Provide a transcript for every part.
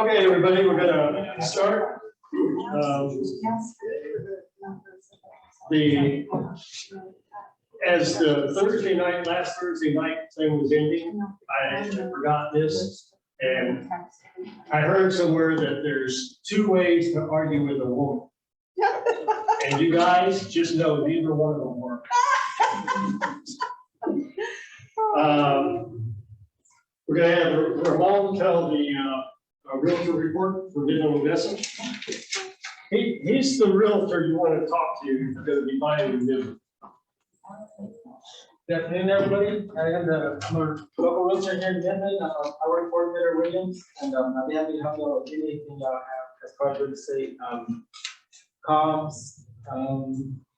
Okay, everybody, we're gonna start. As the last Thursday night thing was ending, I forgot this, and I heard somewhere that there's two ways to argue with a woman. And you guys just know neither one of them work. We're gonna have Ramon tell the realtor report for Midland, Odessa. He's the realtor you want to talk to if you're going to be buying with him. Good afternoon, everybody. I'm a local realtor here in Midland. I work for Feburary Williams, and I'll be happy to help you out with anything y'all have as far as real estate, comps,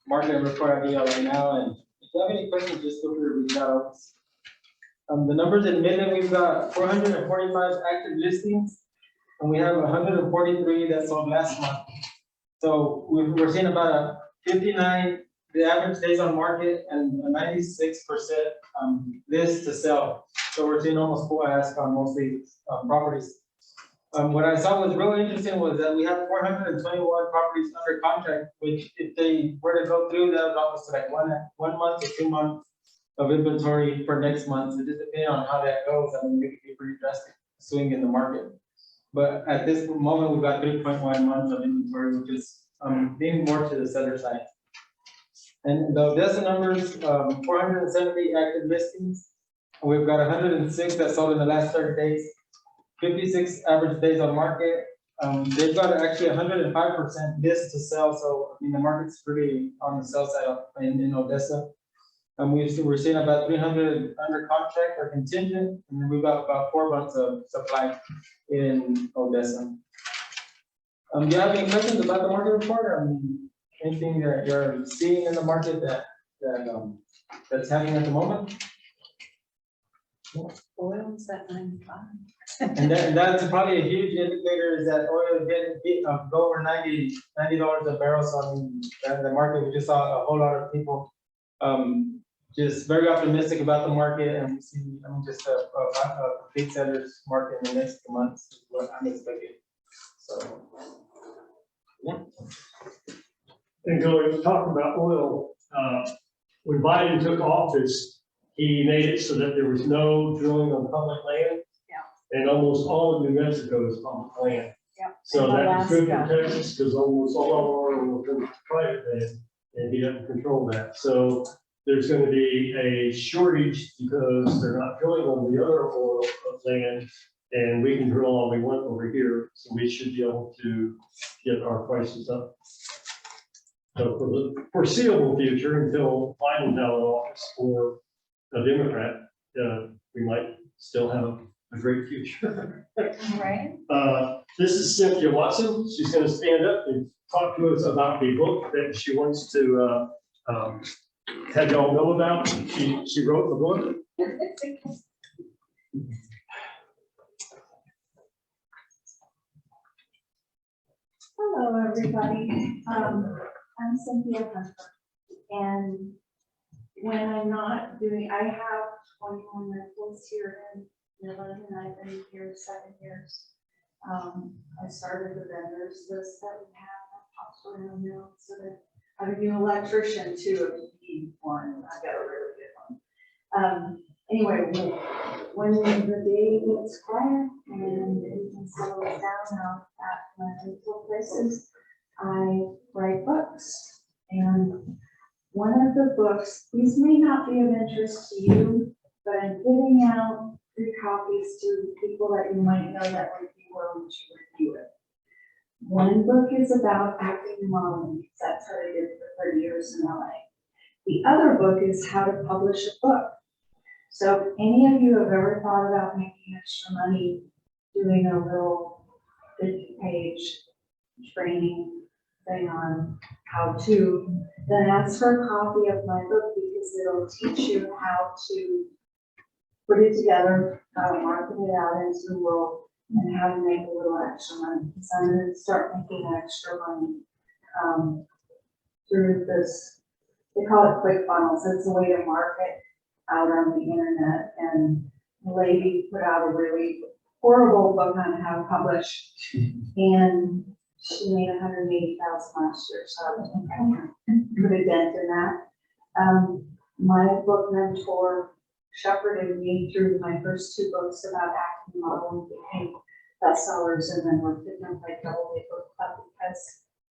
market report I do right now. And if you have any questions, just feel free to reach out. The numbers in Midland, we've got 445 active listings, and we have 143 that sold last month. So we're seeing about a 59, the average days on market, and a 96% list to sell. So we're seeing almost full ask on most of these properties. What I saw was really interesting was that we have 421 properties under contract, which if they were to go through, that would almost like one month to 2 months of inventory for next month. So just depending on how that goes, I mean, it could be a pretty drastic swing in the market. But at this moment, we've got 3.1 months of inventory, which is being more to the seller side. And the Odessa numbers, 470 active listings. We've got 106 that sold in the last 30 days, 56 average days on market. They've got actually 105% list to sell. So I mean, the market's really on the sell side in Odessa. We're seeing about 300 under contract or contingent, and then we've got about 4 months of supply in Odessa. Do you have any questions about the market report? I mean, anything that you're seeing in the market that's happening at the moment? Oil's at 95. And that's probably a huge indicator is that oil is getting go over $90 a barrel. So I mean, the market, we just saw a whole lot of people just very optimistic about the market, and we see, I mean, just a big seller's market in the next 2 months is what I'm expecting. So, yeah. And going talking about oil, when Biden took office, he made it so that there was no drilling on public land. Yeah. And almost all of New Mexico is public land. Yeah. So that was good for Texas because almost all of our oil was private land, and he doesn't control that. So there's going to be a shortage because they're not drilling on the other oil land, and we can drill all we want over here. So we should be able to get our prices up. So for the foreseeable future, until Biden's out of office or a Democrat, we might still have a great future. Right. This is Cynthia Watson. She's going to stand up and talk to us about the book that she wants to have y'all know about. She wrote the book. Hello, everybody. I'm Cynthia Hunter, and when I'm not doing, I have 21 rentals here in Midland, and I've been here 7 years. I started the vendors list that we have that pops around now, so that I'm a new electrician too, if you need one. I got a really good one. Anyway, when the day gets quiet and everything settles down out at my rental places, I write books. And one of the books, these may not be of interest to you, but I'm giving out free copies to people that you might know that would be willing to review it. One book is about acting and modeling, because that's what I did for 30 years in LA. The other book is how to publish a book. So if any of you have ever thought about making extra money doing a little 50-page training thing on how to, then ask for a copy of my book, because it'll teach you how to put it together, how to market it out into the world, and how to make a little extra money. So I'm going to start making extra money through this, they call it ClickFunnels. It's a way to market out on the internet. And the lady put out a really horrible book on how to publish. And she made 180,000 last year, so I think I can put a dent in that. My book mentor shepherded me through my first 2 books about acting, modeling, became bestsellers, and then worked at them like Double Day Book Club because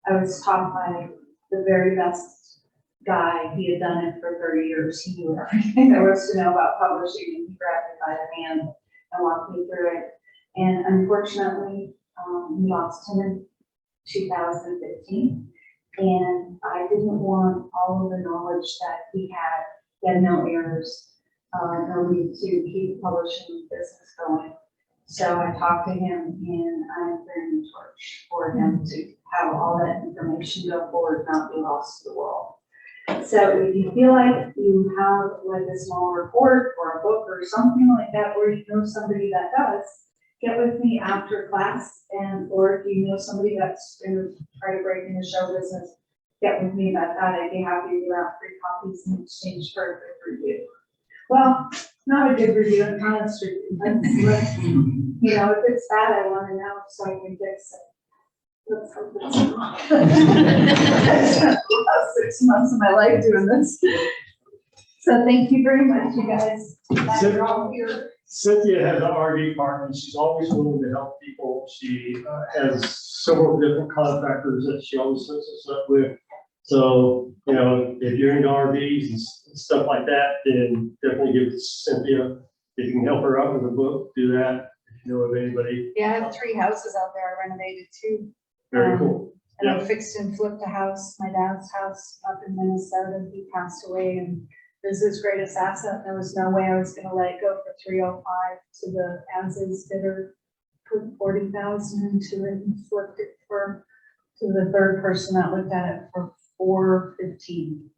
I was taught by the very best guy. He had done it for 30 years. He knew everything there was to know about publishing, and he grabbed me by the hand and walked me through it. And unfortunately, we lost him in 2015. And I didn't want all of the knowledge that he had. He had no errors, no need to keep the publishing business going. So I talked to him, and I'm bringing the torch for him to have all that information go forward, not be lost to the world. So if you feel like you have like a small report or a book or something like that, or you know somebody that does, get with me after class, and or if you know somebody that's going to try to break in the show business, get with me about that. I'd be happy to give out free copies in exchange for a good review. Well, not a good review, an honest review. You know, if it's bad, I want to know so I can fix it. Let's hope it's not. I spent the last 6 months of my life doing this. So thank you very much, you guys. Glad you're all here. Cynthia has an RV department. She's always willing to help people. She has several different contractors that she always hooks us up with. So, you know, if you're into RVs and stuff like that, then definitely give Cynthia, if you can help her out with a book, do that. If you know of anybody. Yeah, I have 3 houses out there. I renovated 2. Very cool. And I Yeah. fixed and flipped a house, my dad's house up in Minnesota. He passed away, and it was his greatest asset. There was no way I was gonna let it go for 305 to the as-is bidder. Put 40,000 into it and flipped it to the third person that looked at it for 415.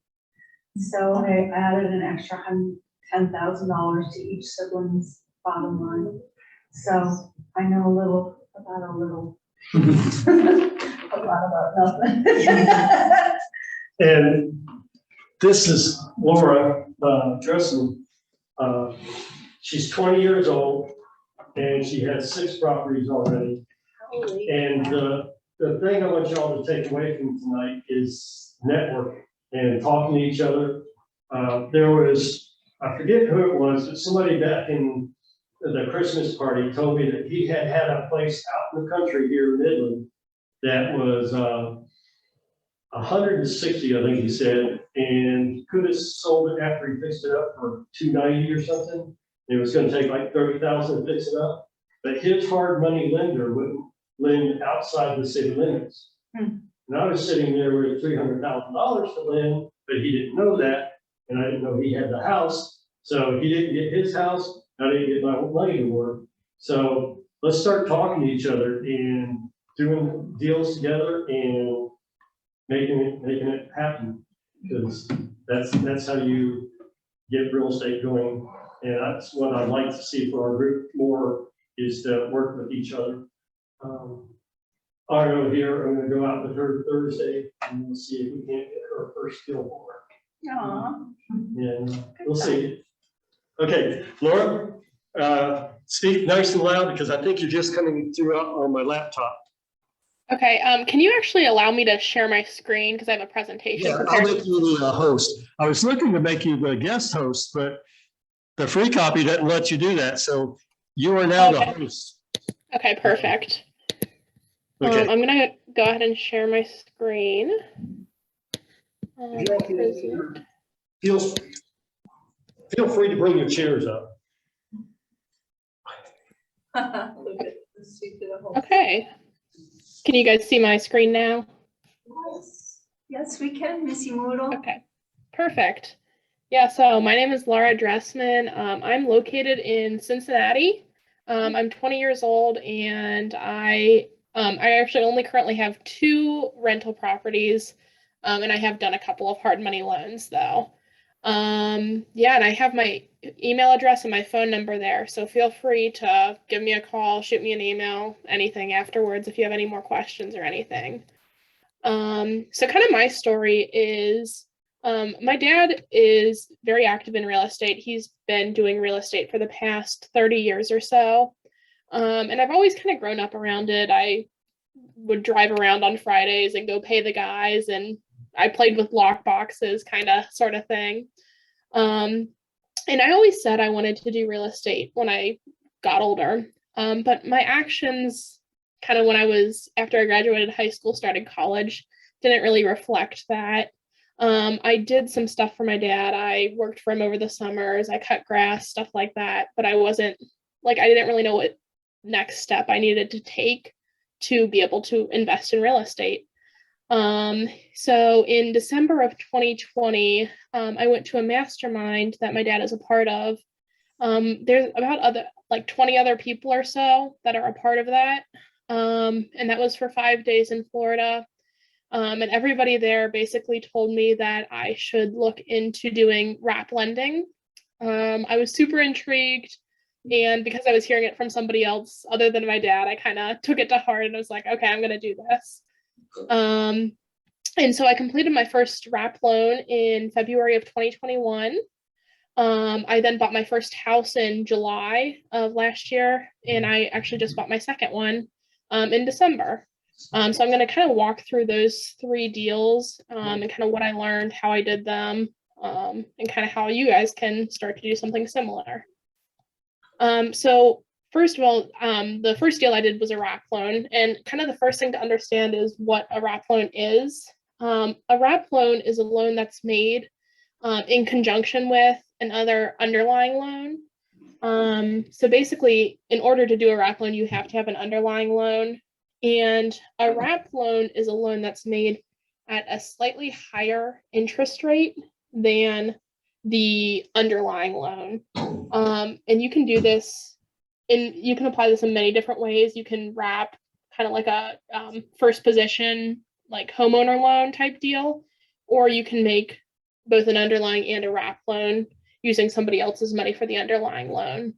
So I added an extra $10,000 to each sibling's bottom line. So I know a little about a little. A lot about nothing. And this is Laura Dressen. She's 20 years old, and she has 6 properties already. Holy And cow. the thing I want y'all to take away from tonight is networking and talking to each other. There was, I forget who it was, but somebody back in the Christmas party told me that he had a place out in the country here in Midland that was 160, I think he said, and could have sold it after he fixed it up for 290 or something. It was going to take like 30,000 to fix it up, but his hard money lender wouldn't lend outside the city limits. And I was sitting there with $300,000 to lend, but he didn't know that, and I didn't know he had the house. So he didn't get his house, I didn't get my money to work. So let's start talking to each other and doing deals together and making it happen, because that's how you get real estate going. And that's what I'd like to see for our group more, is to work with each other. Arno here, I'm gonna go out with her Thursday and we'll see if we can't get her first deal for her. Aw. And we'll see. Okay, Laura, speak nice and loud because I think you're just coming through on my laptop. Okay, can you actually allow me to share my screen because I have a presentation Yeah, I'll prepared? make you the host. I was looking to make you the guest host, but the free copy doesn't let you do that. So you are now the Okay. host. Okay, perfect. Okay. I'm gonna go ahead and share my screen. Feel free to bring your chairs up. Look at the seat to the whole. Okay. Can you guys see my screen now? Yes, we can, Missy Moodle. Okay, perfect. Yeah, so my name is Laura Dressman. I'm located in Cincinnati. I'm 20 years old, and I actually only currently have 2 rental properties, and I have done a couple of hard money loans though. Yeah, and I have my email address and my phone number there, so feel free to give me a call, shoot me an email, anything afterwards if you have any more questions or anything. So kind of my story is, my dad is very active in real estate. He's been doing real estate for the past 30 years or so. And I've always kind of grown up around it. I would drive around on Fridays and go pay the guys, and I played with lock boxes, kind of sort of thing. Um, and I always said I wanted to do real estate when I got older. But my actions kind of when I was, after I graduated high school, started college, didn't really reflect that. I did some stuff for my dad. I worked for him over the summers. I cut grass, stuff like that. But I wasn't like, I didn't really know what next step I needed to take to be able to invest in real estate. So in December of 2020, I went to a mastermind that my dad is a part of. There's about 20 other people or so that are a part of that. And that was for 5 days in Florida. And everybody there basically told me that I should look into doing wrap lending. I was super intrigued. And because I was hearing it from somebody else other than my dad, I kind of took it to heart and was like, okay, I'm going to do this. And so I completed my first wrap loan in February of 2021. I then bought my first house in July of last year, and I actually just bought my second one in December. So I'm going to kind of walk through those 3 deals and kind of what I learned, how I did them, and kind of how you guys can start to do something similar. So first of all, the first deal I did was a wrap loan, and kind of the first thing to understand is what a wrap loan is. A wrap loan is a loan that's made in conjunction with another underlying loan. So basically, in order to do a wrap loan, you have to have an underlying loan. And a wrap loan is a loan that's made at a slightly higher interest rate than the underlying loan. And you can do this you can apply this in many different ways. You can wrap kind of like a first position, like homeowner loan type deal, or you can make both an underlying and a wrap loan using somebody else's money for the underlying loan.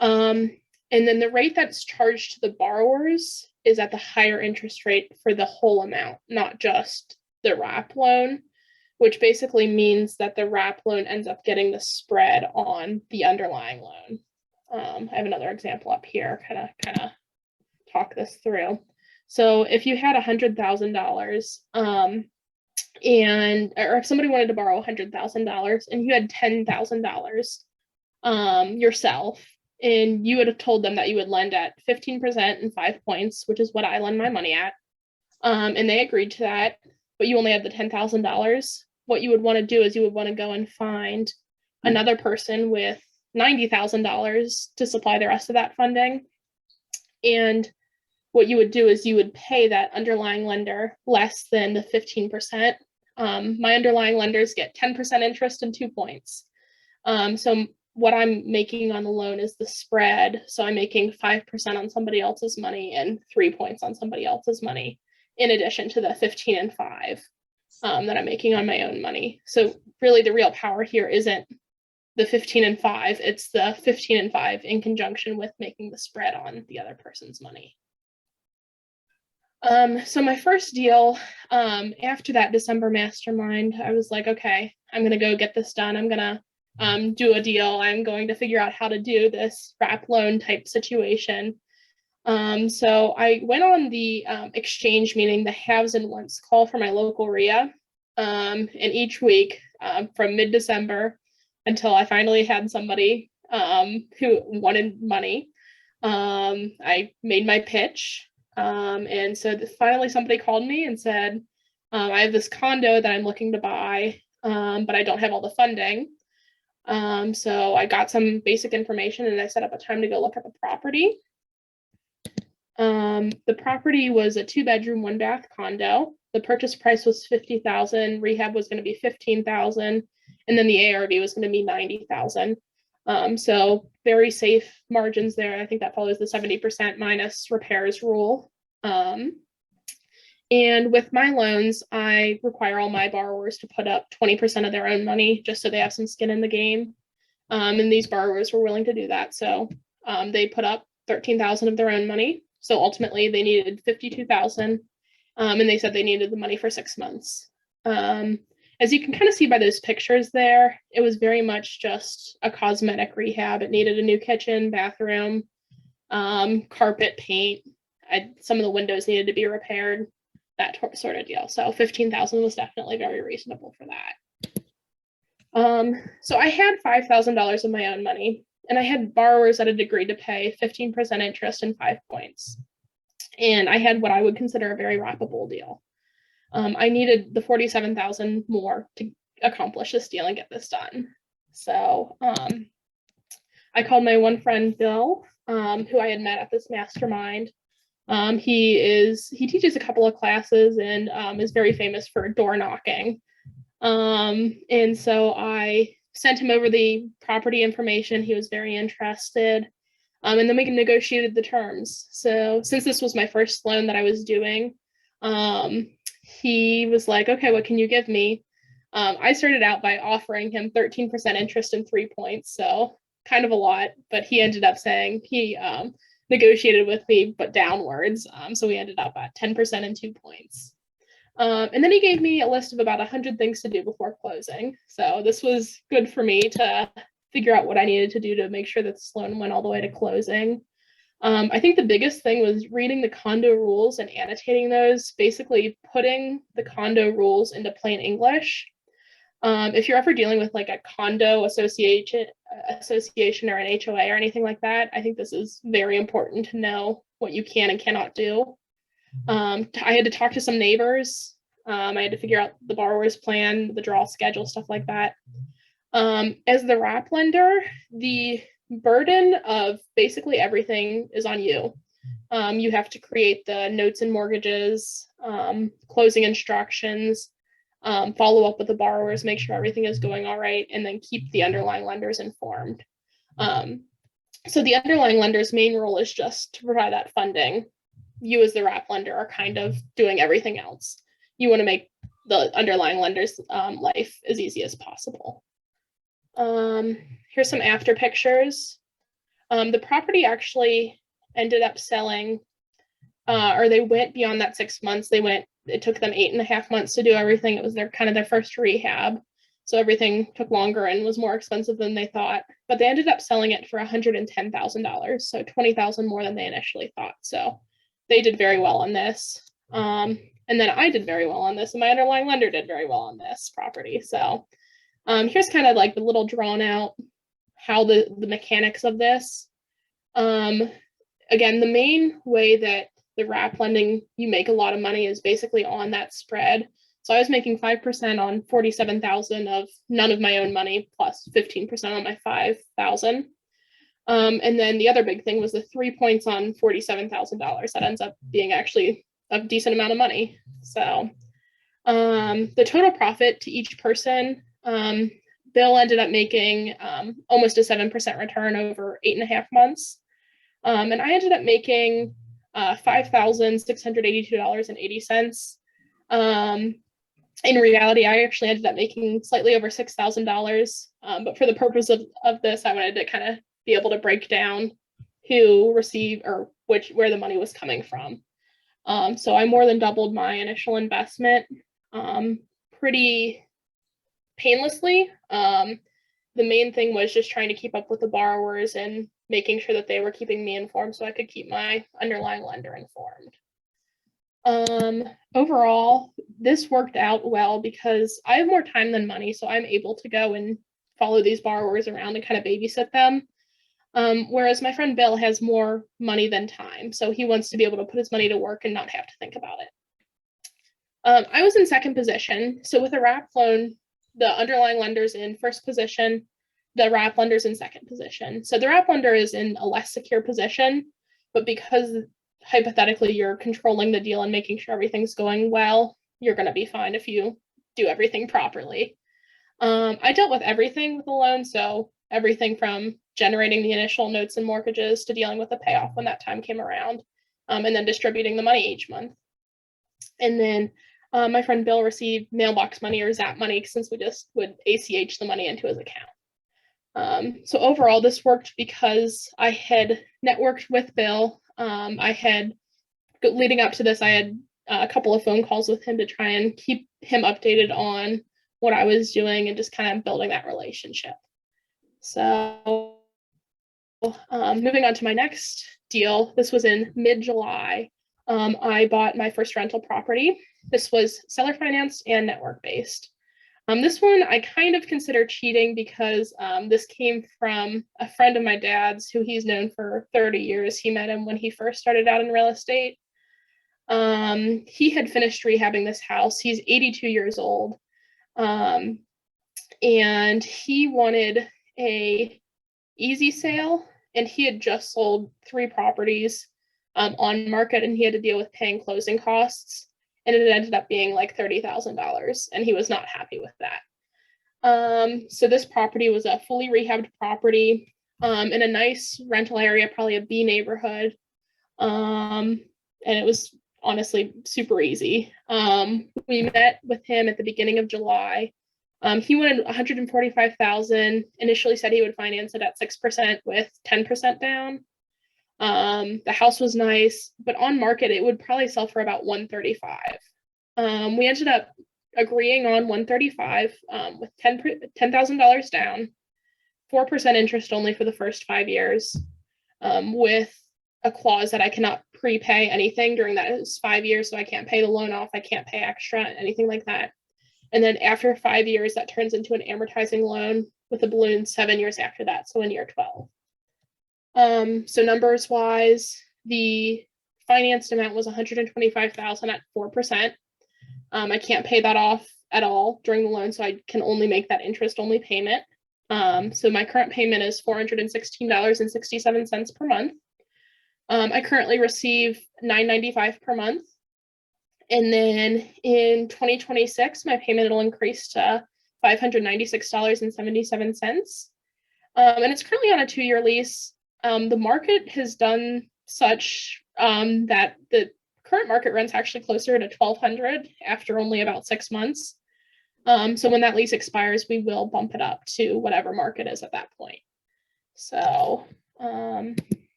And then the rate that's charged to the borrowers is at the higher interest rate for the whole amount, not just the wrap loan, which basically means that the wrap loan ends up getting the spread on the underlying loan. I have another example up here, kind of talk this through. So if you had $100,000, or if somebody wanted to borrow $100,000 and you had $10,000 yourself, and you would have told them that you would lend at 15% and 5 points, which is what I lend my money at, and they agreed to that, but you only had the $10,000, what you would want to do is you would want to go and find another person with $90,000 to supply the rest of that funding. And what you would do is you would pay that underlying lender less than the 15%. My underlying lenders get 10% interest and 2 points. So what I'm making on the loan is the spread. So I'm making 5% on somebody else's money and 3 points on somebody else's money, in addition to the 15 and 5 that I'm making on my own money. So really the real power here isn't the 15 and 5, it's the 15 and 5 in conjunction with making the spread on the other person's money. So my first deal, after that December mastermind, I was like, okay, I'm gonna go get this done. I'm gonna do a deal. I'm going to figure out how to do this wrap loan type situation. So I went on the exchange meeting, the haves and wants call for my local RIA. And each week from mid-December until I finally had somebody who wanted money, I made my pitch. And so finally somebody called me and said, I have this condo that I'm looking to buy, but I don't have all the funding. So I got some basic information and I set up a time to go look at the property. The property was a 2-bedroom, 1-bath condo. The purchase price was $50,000, rehab was going to be $15,000, and then the ARV was going to be $90,000. So very safe margins there. I think that follows the 70% minus repairs rule. And with my loans, I require all my borrowers to put up 20% of their own money just so they have some skin in the game. And these borrowers were willing to do that. So they put up $13,000 of their own money. So ultimately they needed $52,000. And they said they needed the money for 6 months. As you can kind of see by those pictures there, it was very much just a cosmetic rehab. It needed a new kitchen, bathroom, carpet, paint. Some of the windows needed to be repaired, that sort of deal. So 15,000 was definitely very reasonable for that. So I had $5,000 of my own money, and I had borrowers that had agreed to pay 15% interest and 5 points. And I had what I would consider a very wrappable deal. I needed the 47,000 more to accomplish this deal and get this done. So I called my one friend Bill, who I had met at this mastermind. He teaches a couple of classes and is very famous for door knocking. And so I sent him over the property information. He was very interested. And then we negotiated the terms. So since this was my first loan that I was doing, he was like, okay, what can you give me? I started out by offering him 13% interest and 3 points. So kind of a lot, but he ended up saying he negotiated with me, but downwards. So we ended up at 10% and 2 points. And then he gave me a list of about 100 things to do before closing. So this was good for me to figure out what I needed to do to make sure that this loan went all the way to closing. I think the biggest thing was reading the condo rules and annotating those, basically putting the condo rules into plain English. If you're ever dealing with like a condo association or an HOA or anything like that, I think this is very important to know what you can and cannot do. I had to talk to some neighbors. I had to figure out the borrower's plan, the draw schedule, stuff like that. As the wrap lender, the burden of basically everything is on you. You have to create the notes and mortgages, closing instructions, follow up with the borrowers, make sure everything is going all right, and then keep the underlying lenders informed. So the underlying lender's main role is just to provide that funding. You as the wrap lender are kind of doing everything else. You want to make the underlying lender's life as easy as possible. Here's some after pictures. The property actually ended up selling, or they went beyond that 6 months. It took them 8.5 months to do everything. It was their first rehab. So everything took longer and was more expensive than they thought, but they ended up selling it for $110,000. So 20,000 more than they initially thought. So they did very well on this. And then I did very well on this, and my underlying lender did very well on this property. So here's kind of like the little drawn out how the mechanics of this. Again, the main way that the wrap lending, you make a lot of money is basically on that spread. So I was making 5% on 47,000 of none of my own money, plus 15% on my 5,000. And then the other big thing was the 3 points on $47,000. That ends up being actually a decent amount of money. So the total profit to each person, Bill ended up making almost a 7% return over 8.5 months. And I ended up making $5,682.80. In reality, I actually ended up making slightly over $6,000. But for the purpose of this, I wanted to kind of be able to break down who received or where the money was coming from. So I more than doubled my initial investment pretty painlessly. The main thing was just trying to keep up with the borrowers and making sure that they were keeping me informed so I could keep my underlying lender informed. Overall, this worked out well because I have more time than money, so I'm able to go and follow these borrowers around and kind of babysit them. Whereas my friend Bill has more money than time, so he wants to be able to put his money to work and not have to think about it. I was in second position, so with a wrap loan, the underlying lender's in first position, the wrap lender's in second position. So the wrap lender is in a less secure position, but because hypothetically you're controlling the deal and making sure everything's going well, you're going to be fine if you do everything properly. I dealt with everything with the loan, so everything from generating the initial notes and mortgages to dealing with the payoff when that time came around, and then distributing the money each month. And then my friend Bill received mailbox money or Zap money since we just would ACH the money into his account. So overall, this worked because I had networked with Bill. Leading up to this, I had a couple of phone calls with him to try and keep him updated on what I was doing and just kind of building that relationship. So moving on to my next deal, this was in mid-July. I bought my first rental property. This was seller financed and network based. This one I kind of consider cheating because this came from a friend of my dad's who he's known for 30 years. He met him when he first started out in real estate. He had finished rehabbing this house. He's 82 years old. And he wanted a easy sale, and he had just sold 3 properties on market, and he had to deal with paying closing costs. And it ended up being like $30,000, and he was not happy with that. So this property was a fully rehabbed property in a nice rental area, probably a B neighborhood. And it was honestly super easy. We met with him at the beginning of July. He wanted $145,000, initially said he would finance it at 6% with 10% down. The house was nice, but on market, it would probably sell for about $135,000. We ended up agreeing on $135,000 with $10,000 down, 4% interest only for the first 5 years, with a clause that I cannot prepay anything during those 5 years, so I can't pay the loan off, I can't pay extra, anything like that. And then after 5 years, that turns into an amortizing loan with a balloon 7 years after that, so in year 12. So numbers wise, the financed amount was $125,000 at 4%. I can't pay that off at all during the loan, so I can only make that interest only payment. So my current payment is $416.67 per month. I currently receive $995 per month. And then in 2026, my payment will increase to $596.77. And it's currently on a 2-year lease. The market has done such that the current market rent's actually closer to $1,200 after only about 6 months. So when that lease expires, we will bump it up to whatever market is at that point. So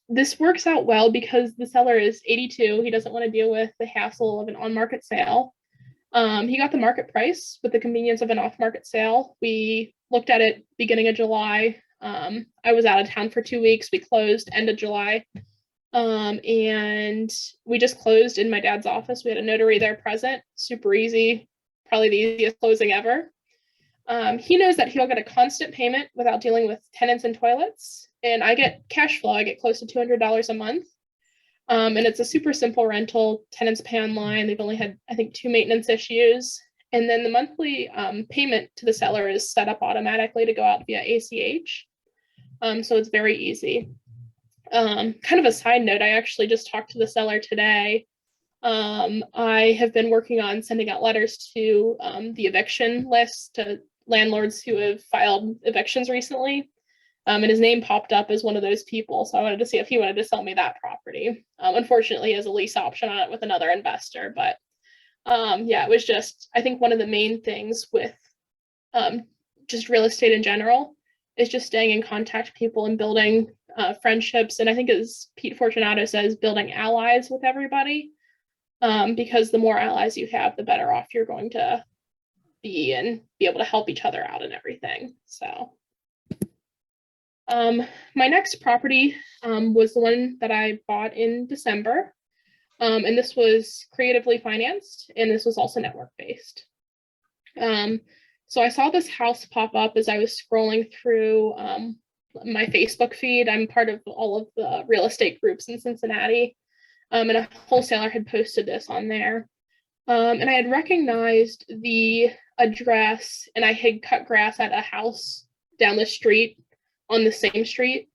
this works out well because the seller is 82. He doesn't want to deal with the hassle of an on-market sale. He got the market price with the convenience of an off-market sale. We looked at it beginning of July. I was out of town for 2 weeks. We closed end of July. And we just closed in my dad's office. We had a notary there present, super easy, probably the easiest closing ever. He knows that he'll get a constant payment without dealing with tenants and toilets. And I get cash flow. I get close to $200 a month. And it's a super simple rental. Tenants pay online. They've only had, I think, 2 maintenance issues. And then the monthly payment to the seller is set up automatically to go out via ACH. So it's very easy. Kind of a side note, I actually just talked to the seller today. I have been working on sending out letters to the eviction list to landlords who have filed evictions recently. And his name popped up as one of those people. So I wanted to see if he wanted to sell me that property. Unfortunately, he has a lease option on it with another investor. But yeah, it was just, I think one of the main things with just real estate in general is just staying in contact with people and building friendships. And I think, as Pete Fortunato says, building allies with everybody. Because the more allies you have, the better off you're going to be and be able to help each other out and everything. So my next property was the one that I bought in December. And this was creatively financed, and this was also network based. So I saw this house pop up as I was scrolling through my Facebook feed. I'm part of all of the real estate groups in Cincinnati. And a wholesaler had posted this on there. And I had recognized the address, and I had cut grass at a house down the street on the same street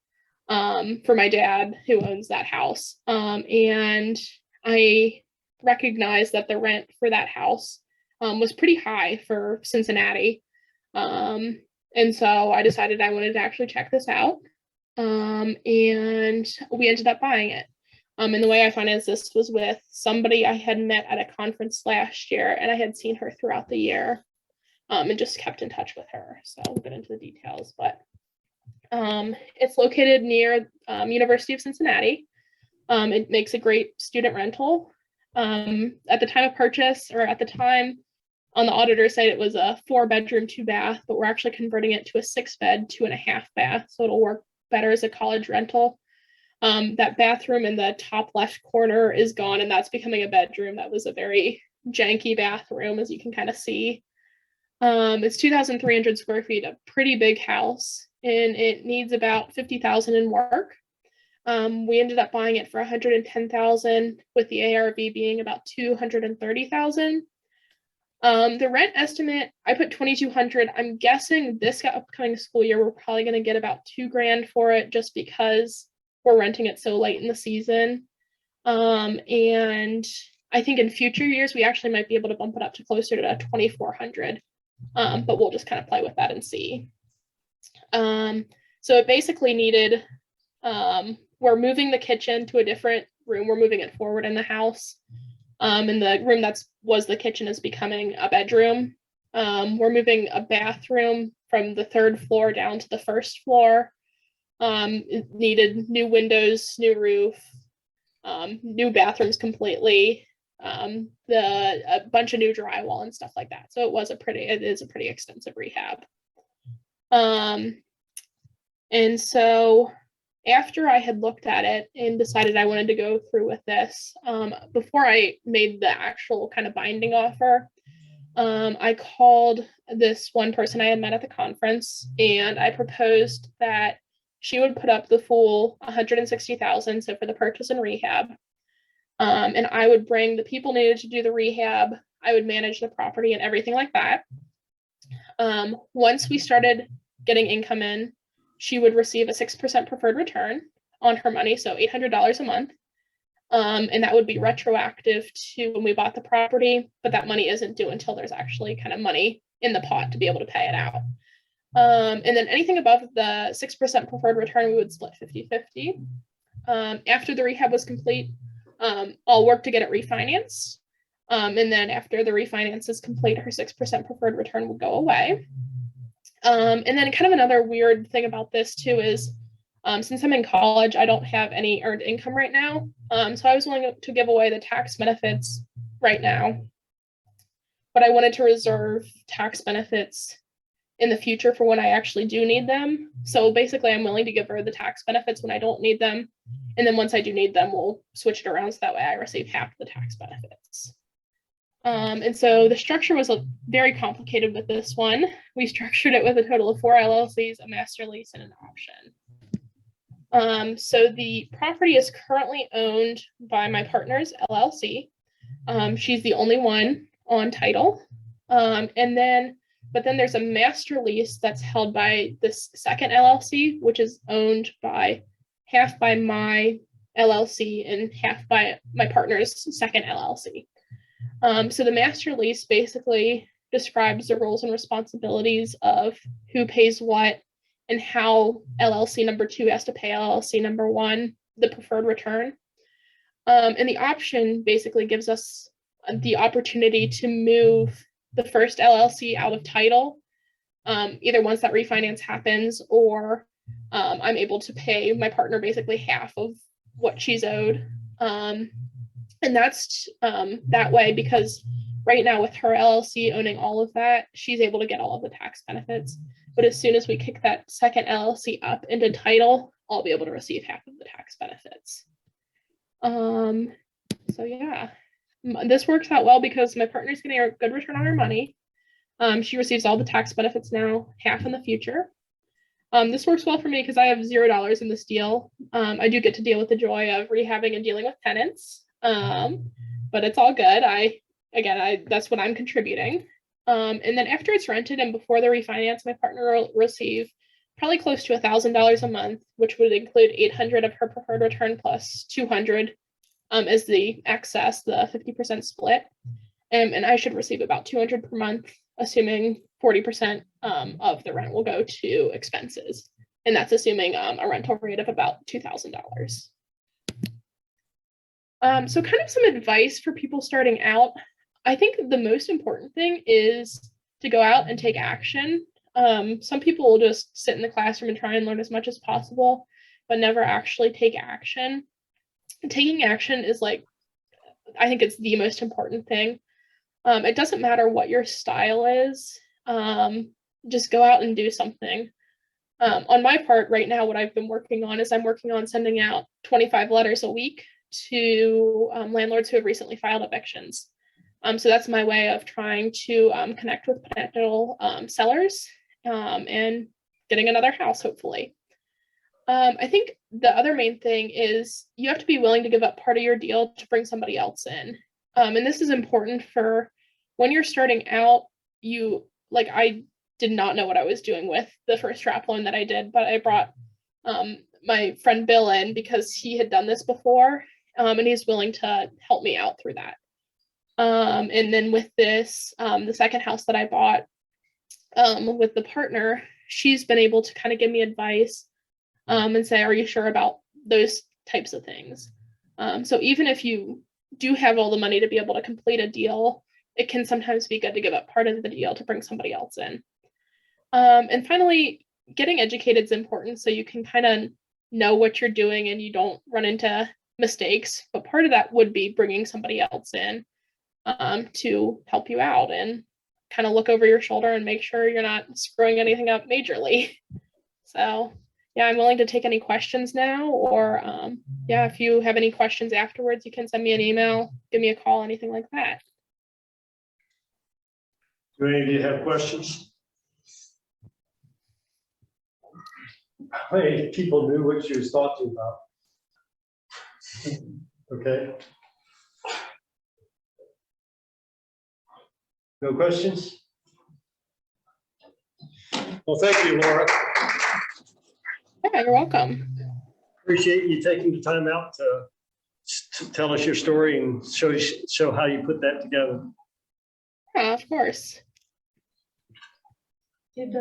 for my dad who owns that house. And I recognized that the rent for that house was pretty high for Cincinnati. And so I decided I wanted to actually check this out. And we ended up buying it. And the way I financed this was with somebody I had met at a conference last year, and I had seen her throughout the year and just kept in touch with her. So we'll get into the details, but it's located near University of Cincinnati. It makes a great student rental. At the time of purchase, or at the time on the auditor site, it was a 4-bedroom, 2-bath, but we're actually converting it to a 6-bed, 2.5-bath. So it'll work better as a college rental. That bathroom in the top left corner is gone, and that's becoming a bedroom. That was a very janky bathroom, as you can kind of see. It's 2,300 square feet, a pretty big house, and it needs about 50,000 in work. We ended up buying it for 110,000, with the ARV being about 230,000. The rent estimate, I put 2,200. I'm guessing this upcoming school year, we're probably going to get about $2,000 for it, just because we're renting it so late in the season. And I think in future years, we actually might be able to bump it up to closer to 2,400. But we'll just kind of play with that and see. So it basically needed, we're moving the kitchen to a different room. We're moving it forward in the house. And the room that was the kitchen is becoming a bedroom. We're moving a bathroom from the 3rd floor down to the 1st floor. It needed new windows, new roof, new bathrooms completely, a bunch of new drywall and stuff like that. So it is a pretty extensive rehab. And so after I had looked at it and decided I wanted to go through with this, before I made the actual kind of binding offer, I called this one person I had met at the conference, and I proposed that she would put up the full 160,000, so for the purchase and rehab. And I would bring the people needed to do the rehab. I would manage the property and everything like that. Once we started getting income in, she would receive a 6% preferred return on her money, so $800 a month. And that would be retroactive to when we bought the property, but that money isn't due until there's actually kind of money in the pot to be able to pay it out. And then anything above the 6% preferred return, we would split 50-50. After the rehab was complete, I'll work to get it refinanced. And then after the refinance is complete, her 6% preferred return would go away. And then kind of another weird thing about this too is, since I'm in college, I don't have any earned income right now. So I was willing to give away the tax benefits right now, but I wanted to reserve tax benefits in the future for when I actually do need them. So basically I'm willing to give her the tax benefits when I don't need them. And then once I do need them, we'll switch it around so that way I receive half the tax benefits. And so the structure was very complicated with this one. We structured it with a total of 4 LLCs, a master lease, and an option. So the property is currently owned by my partner's LLC. She's the only one on title. But then there's a master lease that's held by this second LLC, which is owned by half by my LLC and half by my partner's second LLC. So the master lease basically describes the roles and responsibilities of who pays what and how LLC number 2 has to pay LLC number 1 the preferred return. And the option basically gives us the opportunity to move the first LLC out of title, either once that refinance happens, or I'm able to pay my partner basically half of what she's owed. And that's that way because right now with her LLC owning all of that, she's able to get all of the tax benefits. But as soon as we kick that second LLC up into title, I'll be able to receive half of the tax benefits. So yeah, this works out well because my partner's getting a good return on her money. She receives all the tax benefits now, half in the future. This works well for me because I have $0 in this deal. I do get to deal with the joy of rehabbing and dealing with tenants. But it's all good. That's what I'm contributing. And then after it's rented and before the refinance, my partner will receive probably close to $1,000 a month, which would include 800 of her preferred return plus 200 as the excess, the 50% split. And I should receive about 200 per month, assuming 40% of the rent will go to expenses. And that's assuming a rental rate of about $2,000. So kind of some advice for people starting out. I think the most important thing is to go out and take action. Some people will just sit in the classroom and try and learn as much as possible, but never actually take action. Taking action is I think it's the most important thing. It doesn't matter what your style is. Just go out and do something. On my part right now, what I've been working on is I'm working on sending out 25 letters a week to landlords who have recently filed evictions. So that's my way of trying to connect with potential sellers and getting another house, hopefully. I think the other main thing is you have to be willing to give up part of your deal to bring somebody else in. And this is important for when you're starting out. I did not know what I was doing with the first trap loan that I did, but I brought my friend Bill in because he had done this before, and he's willing to help me out through that. And then with this, the second house that I bought with the partner, she's been able to kind of give me advice and say, are you sure about those types of things? So even if you do have all the money to be able to complete a deal, it can sometimes be good to give up part of the deal to bring somebody else in. And finally, getting educated is important so you can kind of know what you're doing and you don't run into mistakes. But part of that would be bringing somebody else in to help you out and kind of look over your shoulder and make sure you're not screwing anything up majorly. So yeah, I'm willing to take any questions now, or if you have any questions afterwards, you can send me an email, give me a call, anything like that. Do any of you have questions? How many people knew what you was talking about? Okay. No questions? Well, thank you, Laura. Yeah, you're welcome. Appreciate you taking the time out to tell us your story and show how you put that together. Yeah, of course. Did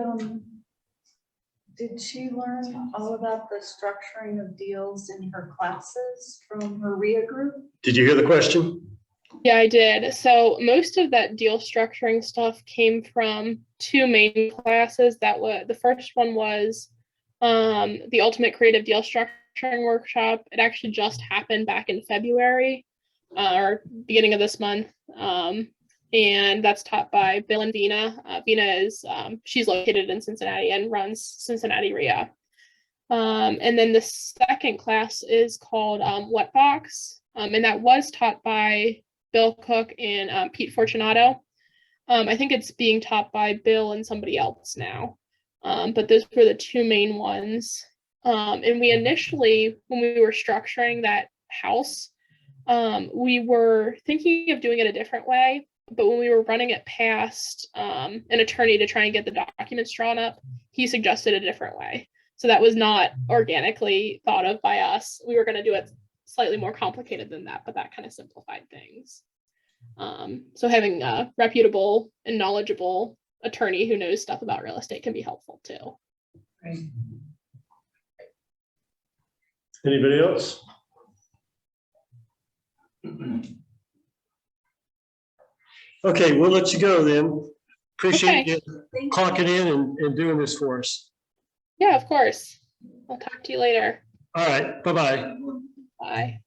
she learn all about the structuring of deals in her classes from her RIA group? Did you hear the question? Yeah, I did. So most of that deal structuring stuff came from two main classes. The first one was the Ultimate Creative Deal Structuring Workshop. It actually just happened back in February or beginning of this month. And that's taught by Bill and Vina. Vina is, she's located in Cincinnati and runs Cincinnati RIA. And then the second class is called Wetbox. And that was taught by Bill Cook and Pete Fortunato. I think it's being taught by Bill and somebody else now. But those were the two main ones. And we initially, when we were structuring that house, we were thinking of doing it a different way. But when we were running it past an attorney to try and get the documents drawn up, he suggested a different way. So that was not organically thought of by us. We were going to do it slightly more complicated than that, but that kind of simplified things. So having a reputable and knowledgeable attorney who knows stuff about real estate can be helpful too. Right. Anybody else? Okay, we'll let you go then. Appreciate you clocking in and doing this for us. Yeah, of course. I'll talk to you later. All right, bye-bye. Bye.